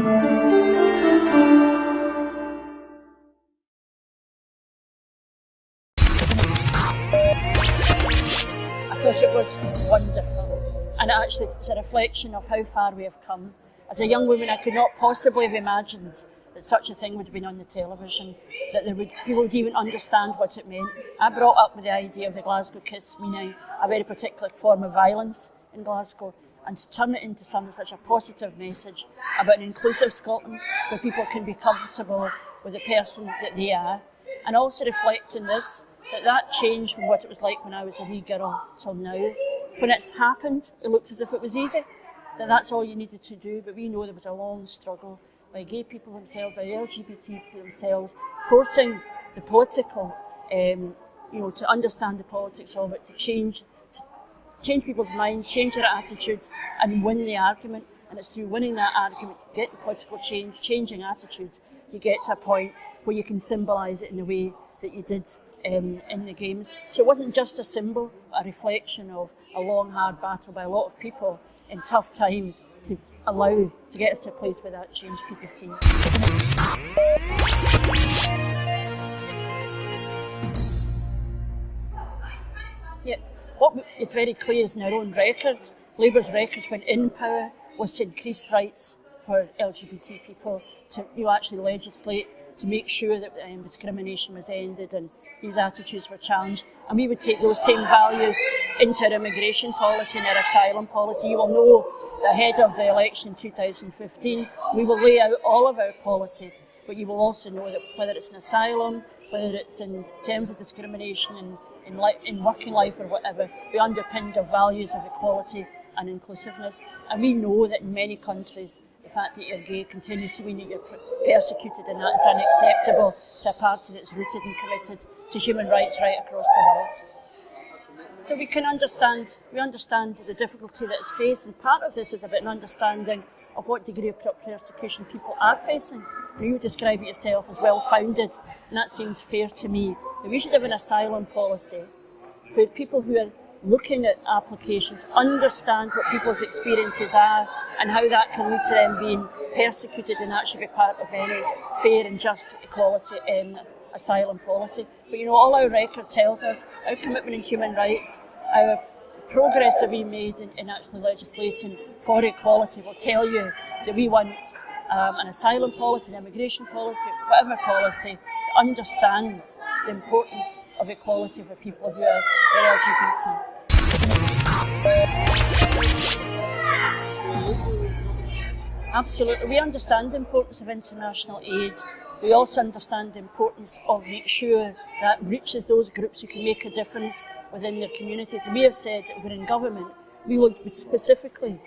I thought it was wonderful, and actually it's a reflection of how far we have come. As a young woman, I could not possibly have imagined that such a thing would have been on the television, that people would even understand what it meant. I brought up with the idea of the Glasgow Kiss meaning a very particular form of violence in Glasgow, and to turn it into something such a positive message about an inclusive Scotland where people can be comfortable with the person that they are, and also reflecting this, that changed from what it was like when I was a wee girl till now. When it's happened, it looked as if it was easy, that that's all you needed to do, but we know there was a long struggle by gay people themselves, by LGBT people themselves, forcing the political, to understand the politics of it, to change people's minds, change their attitudes, and win the argument. And it's through winning that argument, getting political change, changing attitudes, you get to a point where you can symbolise it in the way that you did in the Games. So it wasn't just a symbol, but a reflection of a long, hard battle by a lot of people in tough times to get us to a place where that change could be seen. Yeah, what is very clear is in our own record, Labour's record when in power was to increase rights for LGBT people, to actually legislate to make sure that discrimination was ended and these attitudes were challenged. And we would take those same values into our immigration policy and our asylum policy. You will know that ahead of the election in 2015, we will lay out all of our policies, but you will also know that whether it's in asylum, whether it's in terms of discrimination in working life or whatever, we underpin the values of equality and inclusiveness. And we know that in many countries, the fact that you're gay continues to mean that you're persecuted, and that is unacceptable to a party that's rooted and committed to human rights right across the world. So we understand the difficulty that is faced, and part of this is about an understanding of what degree of persecution people are facing. And you describe it yourself as well-founded, and that seems fair to me. That we should have an asylum policy where people who are looking at applications understand what people's experiences are and how that can lead to them being persecuted, and that should be part of any fair and just equality in asylum policy. But all our record tells us, our commitment in human rights, our progress that we made in actually legislating for equality will tell you that we want an asylum policy, an immigration policy, whatever policy that understands the importance of equality for people who are LGBT. Absolutely. We understand the importance of international aid. We also understand the importance of making sure that reaches those groups who can make a difference within their communities. And we have said that we're in government, we will specifically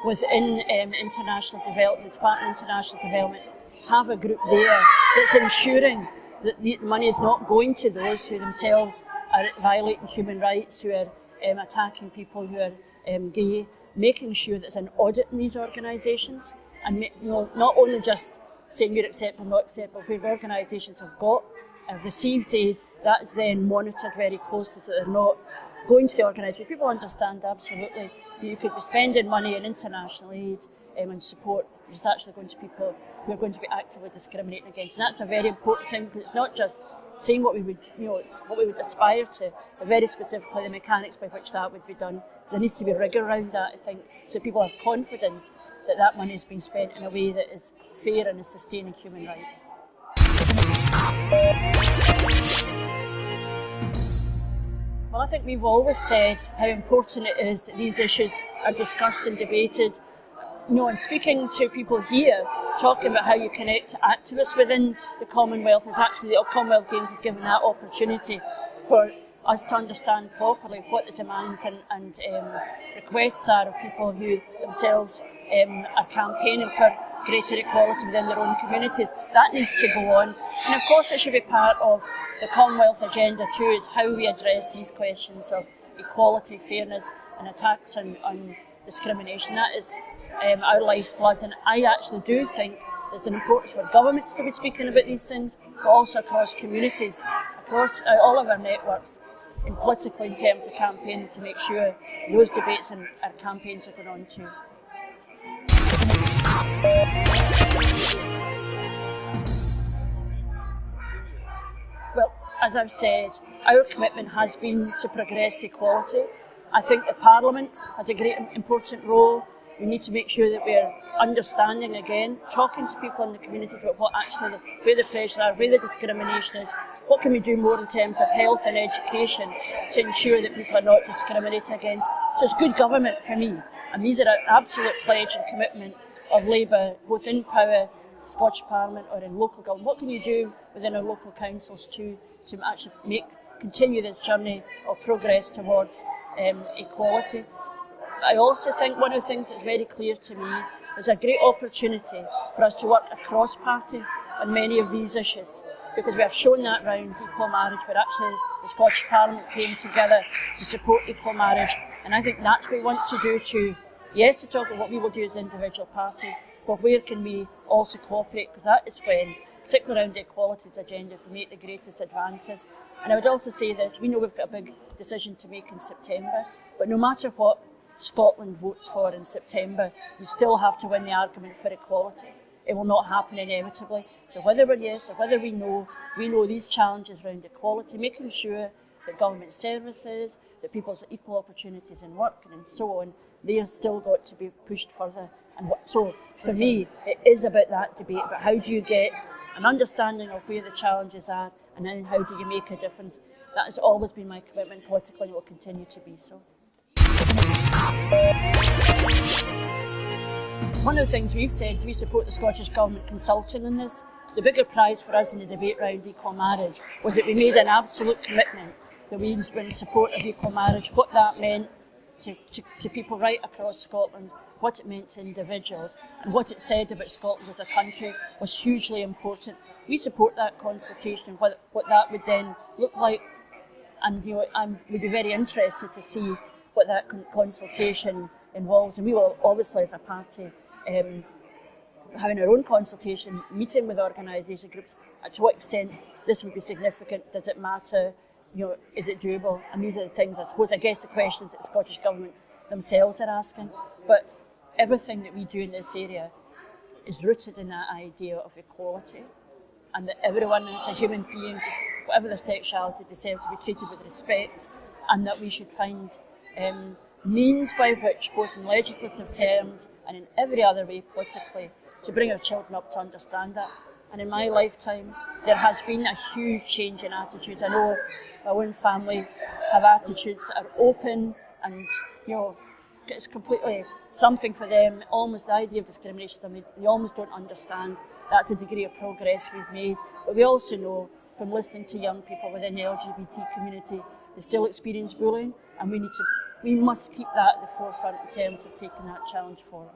within international development, Department of International Development, have a group there that's ensuring that the money is not going to those who themselves are violating human rights, who are attacking people who are gay, making sure that there's an audit in these organisations, and not only just saying you're acceptable, not acceptable, where organisations have received aid, that is then monitored very closely so that they're not going to the organisation. People understand absolutely that you could be spending money in international aid and support, but it's actually going to people who are going to be actively discriminating against. And that's a very important thing, because it's not just saying what we would aspire to, but very specifically the mechanics by which that would be done. There needs to be rigour around that, I think, so people have confidence that that money is being spent in a way that is fair and is sustaining human rights. Well, I think we've always said how important it is that these issues are discussed and debated. And speaking to people here, talking about how you connect to activists within the Commonwealth, is actually the Commonwealth Games has given that opportunity for us to understand properly what the demands and requests are of people who themselves are campaigning for greater equality within their own communities. That needs to go on. And of course it should be part of the Commonwealth agenda too, is how we address these questions of equality, fairness and attacks on discrimination. That is our life's blood, and I actually do think there's an importance for governments to be speaking about these things, but also across communities, across all of our networks, and politically in terms of campaigning, to make sure those debates and our campaigns are going on too. as I've said, our commitment has been to progress equality. I think the Parliament has a great important role. We need to make sure that we're understanding again, talking to people in the communities about what actually, where the pressure are, where the discrimination is, what can we do more in terms of health and education to ensure that people are not discriminated against. So it's good government for me, and these are an absolute pledge and commitment of Labour, both in power, Scottish Parliament or in local government. What can you do within our local councils to actually continue this journey of progress towards equality? I also think one of the things that's very clear to me is a great opportunity for us to work across party on many of these issues, because we have shown that round equal marriage where actually the Scottish Parliament came together to support equal marriage, and I think that's what we want to do too. Yes, to talk about what we will do as individual parties, but where can we also cooperate, because that is when, particularly around the equalities agenda, we make the greatest advances. And I would also say this, we know we've got a big decision to make in September, but no matter what Scotland votes for in September, we still have to win the argument for equality. It will not happen inevitably. So whether we're yes or whether we know these challenges around equality, making sure that government services, that people's equal opportunities in work and so on, they have still got to be pushed further. So for me, it is about that debate, about how do you get an understanding of where the challenges are, and then how do you make a difference. That has always been my commitment politically, and it will continue to be so. One of the things we've said is we support the Scottish Government consulting on this. The bigger prize for us in the debate around equal marriage was that we made an absolute commitment that we were in support of equal marriage, what that meant to people right across Scotland, what it meant to individuals, and what it said about Scotland as a country was hugely important. We support that consultation, what that would then look like, and we'd be very interested to see what that consultation involves, and we will obviously as a party having our own consultation, meeting with organisation groups, to what extent this would be significant, does it matter, is it doable, and these are the things, I guess the questions that the Scottish Government themselves are asking, but everything that we do in this area is rooted in that idea of equality, and that everyone is a human being, whatever their sexuality, deserves to be treated with respect, and that we should find means by which, both in legislative terms and in every other way politically, to bring our children up to understand that. And in my lifetime, there has been a huge change in attitudes. I know my own family have attitudes that are open and, it's completely something for them. Almost the idea of discrimination, they almost don't understand. That's a degree of progress we've made. But we also know from listening to young people within the LGBT community, they still experience bullying, and we must keep that at the forefront in terms of taking that challenge forward.